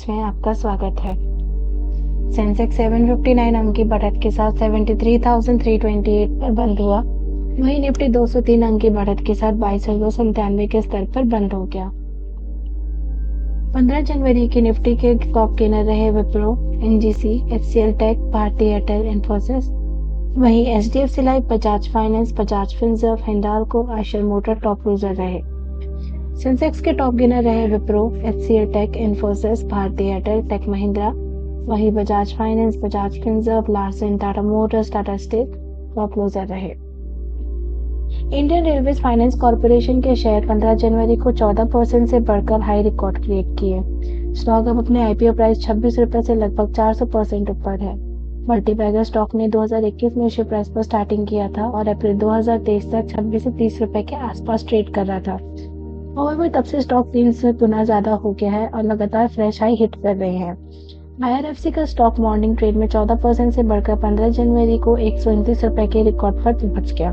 Updates में आपका स्वागत है। सेंसेक्स 759 अंक की बढ़त के साथ 73,328 पर बंद हुआ। वहीं निफ्टी 203 अंक की बढ़त के साथ 22,297 के स्तर पर बंद हो गया। 15 जनवरी की निफ्टी के टॉप गेनर रहे विप्रो, एनजीसी, एचसीएल टेक, भारती एयरटेल, इंफोसिस। वहीं HDFC Life, Bajaj Finance, Bajaj Finserv, Hindalco, Eicher Motor top loser रहे। सेंसेक्स के टॉप गेनर रहे विप्रो, एचसीएल टेक, इंफोसिस, भारती एयरटेल, टेक महिंद्रा। वहीं Bajaj Finance, Bajaj Finserv, Larsen, Tata Motors, Tata Steel top loser रहे। इंडियन रेलवेज फाइनेंस कॉर्पोरेशन के शेयर 15 जनवरी को 14% से बढ़कर हाई रिकॉर्ड क्रिएट किए। स्टॉक अब अपने आईपीओ प्राइस 26 रुपए से लगभग 400% ऊपर है। मल्टीबैगर स्टॉक ने 2021 में इश्यू प्राइस पर स्टार्टिंग किया था और अप्रैल 2023 तक 26 से 30 रुपए के आसपास ट्रेड कर रहा था। और तब से स्टॉक 300 गुना ज्यादा हो गया है और लगातार फ्रेश हाई हिट कर रहे हैं। आईआरएफसी का स्टॉक मॉर्निंग ट्रेड में 14% से बढ़कर 15 जनवरी को 129 रुपए के रिकॉर्ड पर पहुंच गया।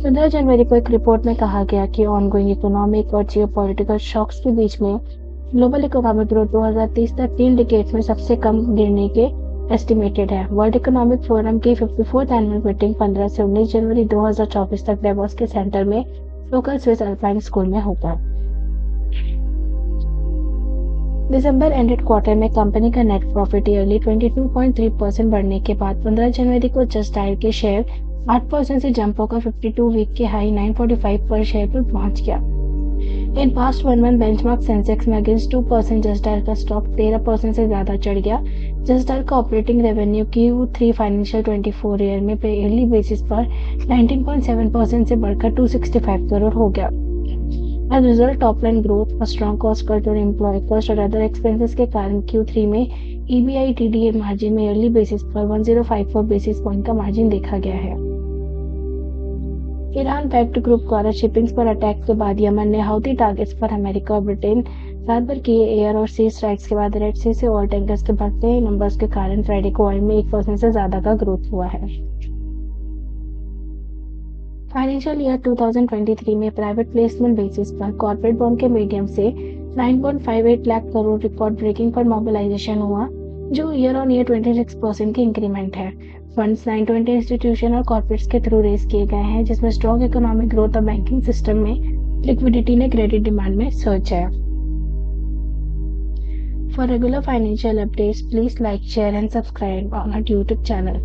15 जनवरी को एक रिपोर्ट में कहा गया कि ऑनगोइंग इकोनॉमिक और जियोपॉलिटिकल शॉक्स के बीच में ग्लोबल इकोनॉमिक ग्रोथ 2030 तक 3 डिकेड्स में सबसे कम गिरने के एस्टिमेटेड है। वर्ल्ड इकोनॉमिक फोरम की 54th एनुअल मीटिंग 15 से 19 जनवरी 2024 तक डेवोस के सेंटर में लोकल स्विस अल्पाइन स्कूल में होगा। दिसंबर एंडेड क्वार्टर में कंपनी का नेट प्रॉफिट ईयरली 22.3% बढ़ने के बाद 15 जनवरी को जस्ट डायल के शेयर 8% से जंप होकर 52 वीक के हाई 945 पर शेयर पर पहुंच गया। In past 1 month benchmark Sensex में अगेंस्ट 2% जस्ट डायल का स्टॉक 13% से ज्यादा चढ़ गया। जस्ट डायल का operating revenue Q3 financial 24 year में पे ईयरली बेसिस पर 19.7% से बढ़कर 265 करोड़ हो गया। As result top line growth और strong cost control, employ cost और अदर एक्सपेंसेस के कारण Q3 में EBITDA मार्जिन में ईयरली बेसिस पर 1054 बेसिस पॉइंट का मार्जिन देखा गया है। ईरान बैक्ड ग्रुप द्वारा शिपिंग्स पर अटैक के बाद यमन ने हाउथी टारगेट्स पर अमेरिका और ब्रिटेन रात भर किए एयर और सी स्ट्राइक्स के बाद रेड सी से ऑयल टैंकर्स के बढ़ते नंबर्स के कारण फ्राइडे को ऑयल में 1% से ज्यादा का ग्रोथ हुआ है। फाइनेंशियल ईयर 2023 में प्राइवेट प्लेसमेंट बेसिस पर कॉर्पोरेट बॉन्ड के मीडियम से 9.58 लाख करोड़ रिकॉर्ड ब्रेकिंग पर मोबिलाइजेशन हुआ, जो ईयर ऑन ईयर 26% की इंक्रीमेंट है। फंड्स 920 इंस्टीट्यूशन और कॉर्पोरेट्स के थ्रू रेज किए गए हैं, जिसमें स्ट्रॉन्ग इकोनॉमिक ग्रोथ और बैंकिंग सिस्टम में लिक्विडिटी ने क्रेडिट डिमांड में सर्ज है। For regular financial updates please like, share and subscribe on our YouTube channel.